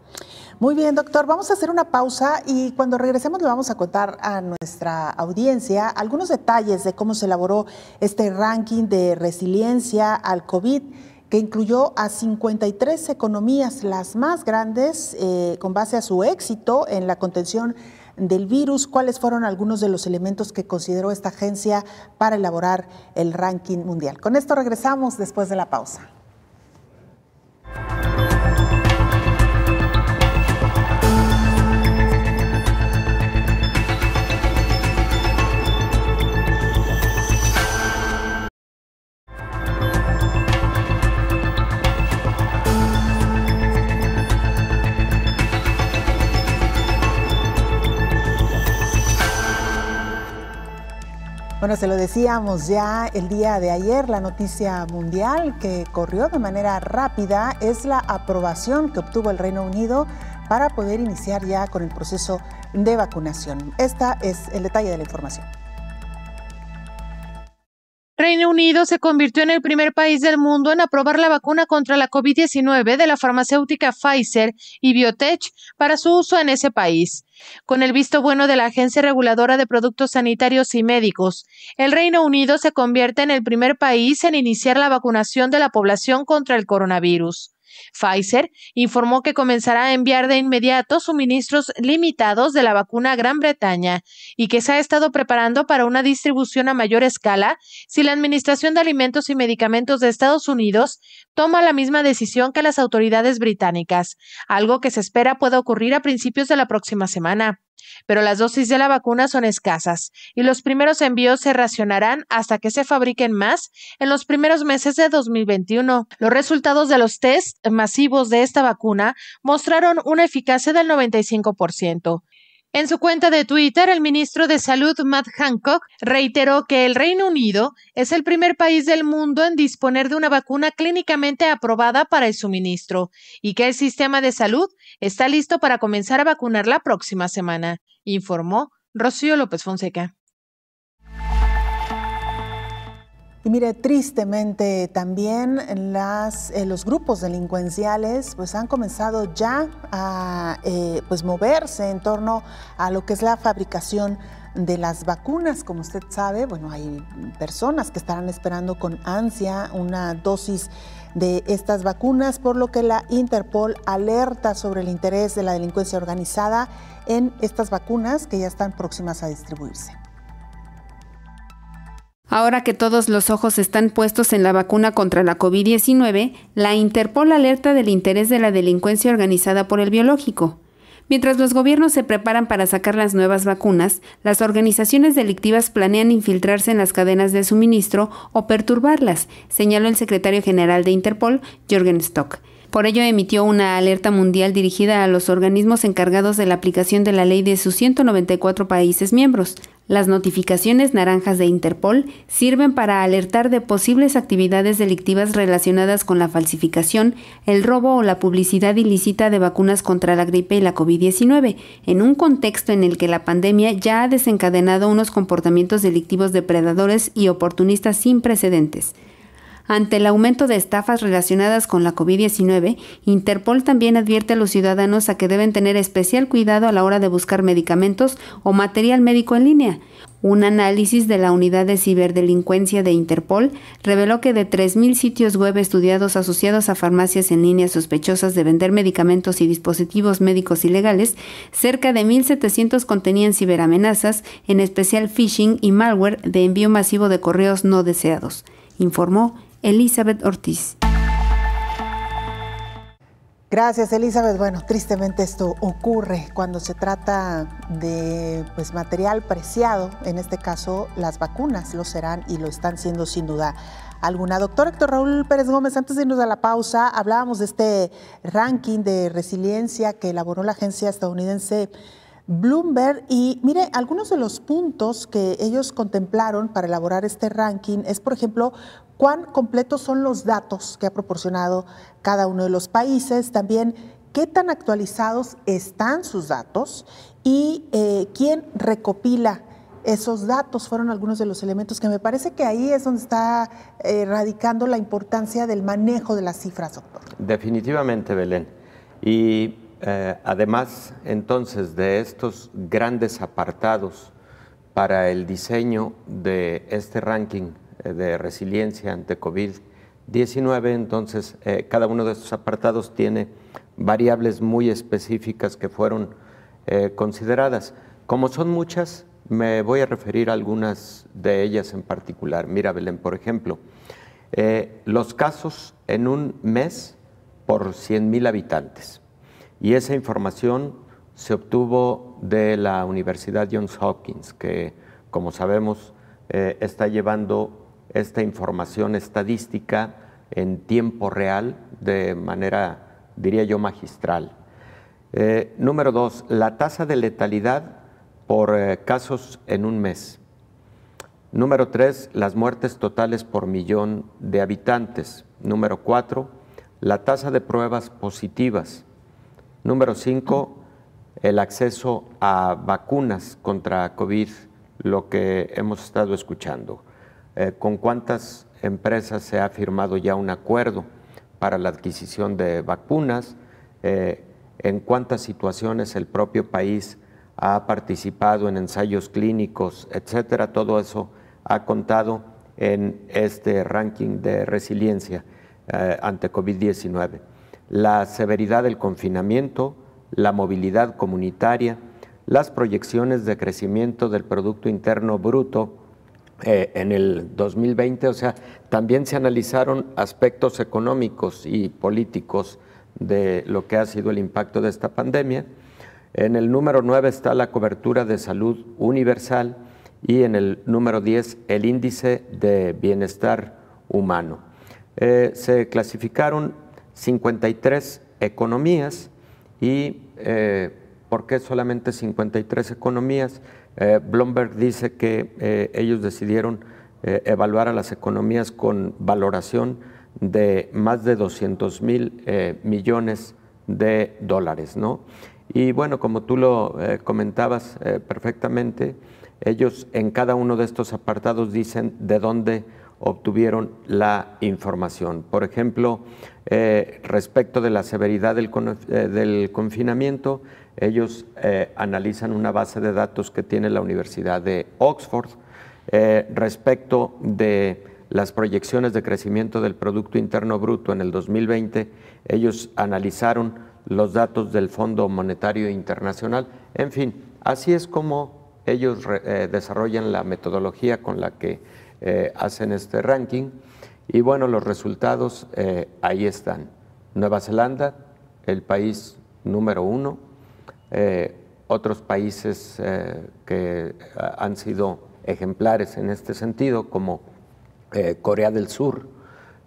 Muy bien, doctor, vamos a hacer una pausa y cuando regresemos le vamos a contar a nuestra audiencia algunos detalles de cómo se elaboró este ranking de resiliencia al COVID, que incluyó a 53 economías, las más grandes, con base a su éxito en la contención del virus. ¿Cuáles fueron algunos de los elementos que consideró esta agencia para elaborar el ranking mundial? Con esto regresamos después de la pausa. Bueno, se lo decíamos ya el día de ayer, la noticia mundial que corrió de manera rápida es la aprobación que obtuvo el Reino Unido para poder iniciar ya con el proceso de vacunación. Este es el detalle de la información. Reino Unido se convirtió en el primer país del mundo en aprobar la vacuna contra la COVID-19 de la farmacéutica Pfizer y BioNTech para su uso en ese país. Con el visto bueno de la Agencia Reguladora de Productos Sanitarios y Médicos, el Reino Unido se convierte en el primer país en iniciar la vacunación de la población contra el coronavirus. Pfizer informó que comenzará a enviar de inmediato suministros limitados de la vacuna a Gran Bretaña y que se ha estado preparando para una distribución a mayor escala si la Administración de Alimentos y Medicamentos de Estados Unidos toma la misma decisión que las autoridades británicas, algo que se espera pueda ocurrir a principios de la próxima semana. Pero las dosis de la vacuna son escasas y los primeros envíos se racionarán hasta que se fabriquen más en los primeros meses de 2021. Los resultados de los test masivos de esta vacuna mostraron una eficacia del 95%. En su cuenta de Twitter, el ministro de Salud, Matt Hancock, reiteró que el Reino Unido es el primer país del mundo en disponer de una vacuna clínicamente aprobada para el suministro y que el sistema de salud está listo para comenzar a vacunar la próxima semana, informó Rocío López Fonseca. Y mire, tristemente también los grupos delincuenciales pues han comenzado ya a moverse en torno a lo que es la fabricación de las vacunas. Como usted sabe, bueno, hay personas que estarán esperando con ansia una dosis de estas vacunas, por lo que la Interpol alerta sobre el interés de la delincuencia organizada en estas vacunas que ya están próximas a distribuirse. Ahora que todos los ojos están puestos en la vacuna contra la COVID-19, la Interpol alerta del interés de la delincuencia organizada por el biológico. Mientras los gobiernos se preparan para sacar las nuevas vacunas, las organizaciones delictivas planean infiltrarse en las cadenas de suministro o perturbarlas, señaló el secretario general de Interpol, Jürgen Stock. Por ello emitió una alerta mundial dirigida a los organismos encargados de la aplicación de la ley de sus 194 países miembros. Las notificaciones naranjas de Interpol sirven para alertar de posibles actividades delictivas relacionadas con la falsificación, el robo o la publicidad ilícita de vacunas contra la gripe y la COVID-19, en un contexto en el que la pandemia ya ha desencadenado unos comportamientos delictivos depredadores y oportunistas sin precedentes. Ante el aumento de estafas relacionadas con la COVID-19, Interpol también advierte a los ciudadanos a que deben tener especial cuidado a la hora de buscar medicamentos o material médico en línea. Un análisis de la Unidad de Ciberdelincuencia de Interpol reveló que de 3.000 sitios web estudiados asociados a farmacias en línea sospechosas de vender medicamentos y dispositivos médicos ilegales, cerca de 1.700 contenían ciberamenazas, en especial phishing y malware de envío masivo de correos no deseados, informó Elizabeth Ortiz. Gracias, Elizabeth. Bueno, tristemente esto ocurre cuando se trata de material preciado, en este caso las vacunas lo serán y lo están siendo sin duda alguna. Doctor Héctor Raúl Pérez Gómez, antes de irnos a la pausa, hablábamos de este ranking de resiliencia que elaboró la agencia estadounidense Bloomberg, y mire, algunos de los puntos que ellos contemplaron para elaborar este ranking es, por ejemplo, cuán completos son los datos que ha proporcionado cada uno de los países, también qué tan actualizados están sus datos y quién recopila esos datos. Fueron algunos de los elementos que me parece que ahí es donde está radicando la importancia del manejo de las cifras, doctor. Definitivamente, Belén. Y además, entonces, de estos grandes apartados para el diseño de este ranking de resiliencia ante COVID-19, entonces cada uno de estos apartados tiene variables muy específicas que fueron consideradas. Como son muchas, me voy a referir a algunas de ellas en particular. Mira, Belén, por ejemplo, los casos en un mes por 100,000 habitantes. Y esa información se obtuvo de la Universidad Johns Hopkins, que, como sabemos, está llevando esta información estadística en tiempo real de manera, diría yo, magistral. Número 2, la tasa de letalidad por casos en un mes. Número 3, las muertes totales por millón de habitantes. Número 4, la tasa de pruebas positivas. Número 5, el acceso a vacunas contra COVID, lo que hemos estado escuchando. ¿Con cuántas empresas se ha firmado ya un acuerdo para la adquisición de vacunas? ¿En cuántas situaciones el propio país ha participado en ensayos clínicos, etcétera? Todo eso ha contado en este ranking de resiliencia ante COVID-19. La severidad del confinamiento, la movilidad comunitaria, las proyecciones de crecimiento del Producto Interno Bruto en el 2020, o sea, también se analizaron aspectos económicos y políticos de lo que ha sido el impacto de esta pandemia. En el número 9 está la cobertura de salud universal y en el número 10 el índice de bienestar humano. Se clasificaron 53 economías y ¿por qué solamente 53 economías? Bloomberg dice que ellos decidieron evaluar a las economías con valoración de más de 200,000 millones de dólares, ¿no? Y bueno, como tú lo comentabas perfectamente, ellos en cada uno de estos apartados dicen de dónde obtuvieron la información. Por ejemplo, respecto de la severidad del confinamiento, ellos analizan una base de datos que tiene la Universidad de Oxford. Respecto de las proyecciones de crecimiento del Producto Interno Bruto en el 2020, ellos analizaron los datos del Fondo Monetario Internacional. En fin, así es como ellos desarrollan la metodología con la que hacen este ranking. Y bueno, los resultados ahí están. Nueva Zelanda, el país número 1. Otros países que han sido ejemplares en este sentido, como Corea del Sur,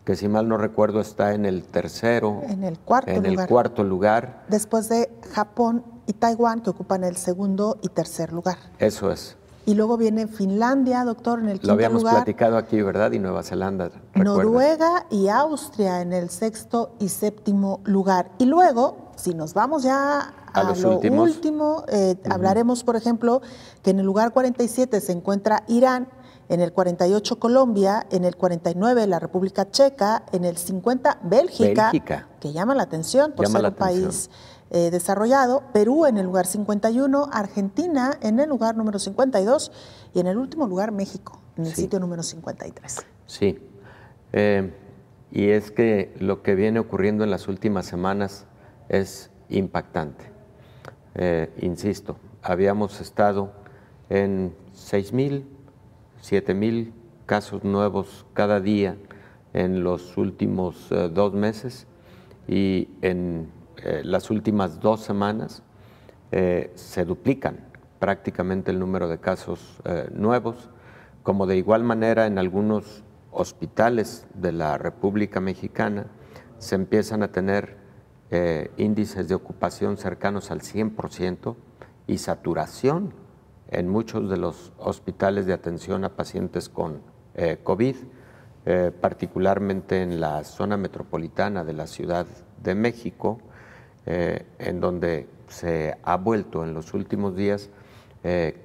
que si mal no recuerdo está en el tercero, en el cuarto lugar, después de Japón y Taiwán, que ocupan el segundo y tercer lugar. Eso es. Y luego viene Finlandia, doctor, en el quinto lugar. Lo habíamos platicado aquí, ¿verdad? Y Nueva Zelanda, ¿recuerdas? Noruega y Austria en el sexto y séptimo lugar. Y luego, si nos vamos ya a lo último, hablaremos, por ejemplo, que en el lugar 47 se encuentra Irán, en el 48 Colombia, en el 49 la República Checa, en el 50 Bélgica, que llama la atención por ser un país desarrollado, Perú en el lugar 51, Argentina en el lugar número 52 y en el último lugar México, en el sitio número 53. Sí, y es que lo que viene ocurriendo en las últimas semanas es impactante. Insisto, habíamos estado en 6,000, 7,000 casos nuevos cada día en los últimos 2 meses y en las últimas 2 semanas se duplican prácticamente el número de casos nuevos, como de igual manera en algunos hospitales de la República Mexicana se empiezan a tener índices de ocupación cercanos al 100% y saturación en muchos de los hospitales de atención a pacientes con COVID, particularmente en la zona metropolitana de la Ciudad de México, en donde se ha vuelto en los últimos días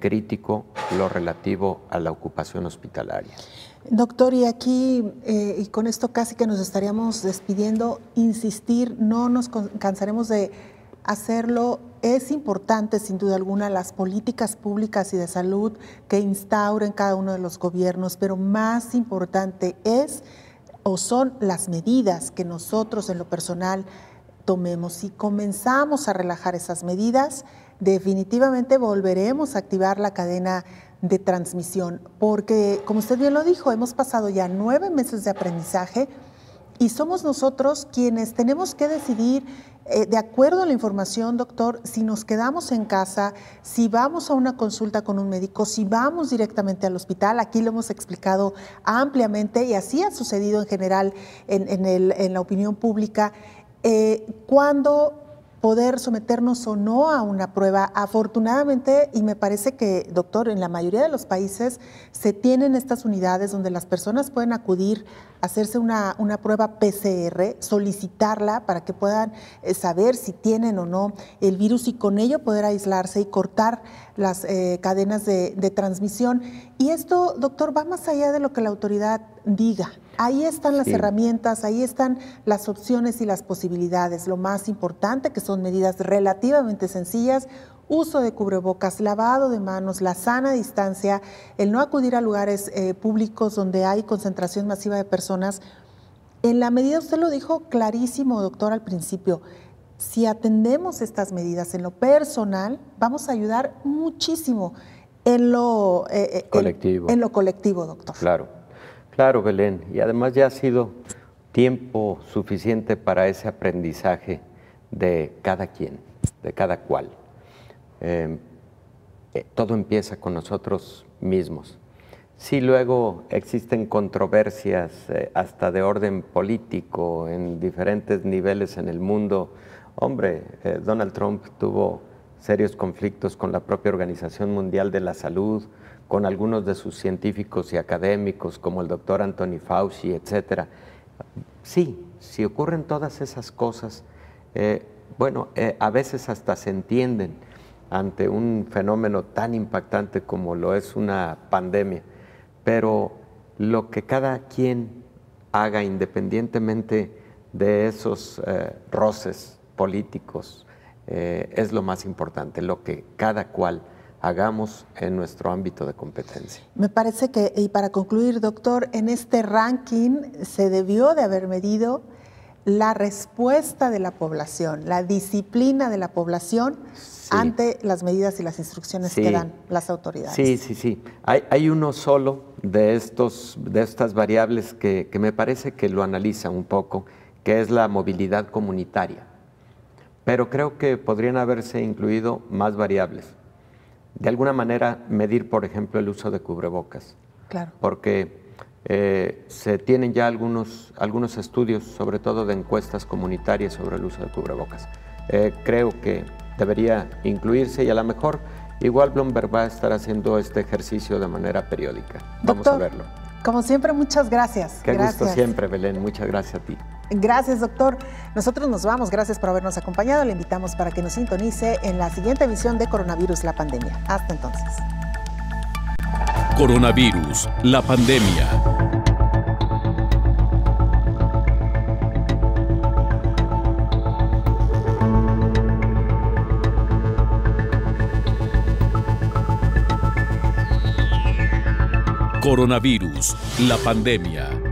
crítico lo relativo a la ocupación hospitalaria. Doctor, y aquí, y con esto casi que nos estaríamos despidiendo, insistir, no nos cansaremos de hacerlo. Es importante, sin duda alguna, las políticas públicas y de salud que instauren cada uno de los gobiernos, pero más importante es o son las medidas que nosotros en lo personal tomemos. Si comenzamos a relajar esas medidas, definitivamente volveremos a activar la cadena de transmisión, porque, como usted bien lo dijo, hemos pasado ya 9 meses de aprendizaje y somos nosotros quienes tenemos que decidir, de acuerdo a la información, doctor, si nos quedamos en casa, si vamos a una consulta con un médico, si vamos directamente al hospital. Aquí lo hemos explicado ampliamente y así ha sucedido en general en la opinión pública. ¿Cuándo poder someternos o no a una prueba? Afortunadamente, y me parece que, doctor, en la mayoría de los países se tienen estas unidades donde las personas pueden acudir a hacerse una prueba PCR, solicitarla para que puedan saber si tienen o no el virus y con ello poder aislarse y cortar las cadenas de transmisión. Y esto, doctor, va más allá de lo que la autoridad diga. Ahí están las herramientas, ahí están las opciones y las posibilidades. Lo más importante, que son medidas relativamente sencillas: uso de cubrebocas, lavado de manos, la sana distancia, el no acudir a lugares públicos donde hay concentración masiva de personas. En la medida, usted lo dijo clarísimo, doctor, al principio, si atendemos estas medidas en lo personal, vamos a ayudar muchísimo en lo colectivo. En lo colectivo, doctor. Claro, Belén, y además ya ha sido tiempo suficiente para ese aprendizaje de cada quien, de cada cual. Todo empieza con nosotros mismos. Sí, luego existen controversias hasta de orden político en diferentes niveles en el mundo. Hombre, Donald Trump tuvo serios conflictos con la propia Organización Mundial de la Salud, con algunos de sus científicos y académicos, como el doctor Anthony Fauci, etcétera. Sí, si ocurren todas esas cosas, a veces hasta se entienden ante un fenómeno tan impactante como lo es una pandemia, pero lo que cada quien haga independientemente de esos roces políticos es lo más importante, lo que cada cual hagamos en nuestro ámbito de competencia. Me parece que, y para concluir, doctor, en este ranking se debió de haber medido la respuesta de la población, la disciplina de la población ante las medidas y las instrucciones que dan las autoridades. Sí. Hay uno solo de estas variables que me parece que lo analiza un poco, que es la movilidad comunitaria. Pero creo que podrían haberse incluido más variables. De alguna manera, medir, por ejemplo, el uso de cubrebocas. Claro. Porque se tienen ya algunos estudios, sobre todo de encuestas comunitarias sobre el uso de cubrebocas. Creo que debería incluirse y a lo mejor igual Bloomberg va a estar haciendo este ejercicio de manera periódica. Vamos a verlo. Como siempre, muchas gracias. Qué gusto siempre, Belén. Muchas gracias a ti. Gracias, doctor. Nosotros nos vamos. Gracias por habernos acompañado. Le invitamos para que nos sintonice en la siguiente emisión de Coronavirus, la pandemia. Hasta entonces. Coronavirus, la pandemia. Coronavirus, la pandemia.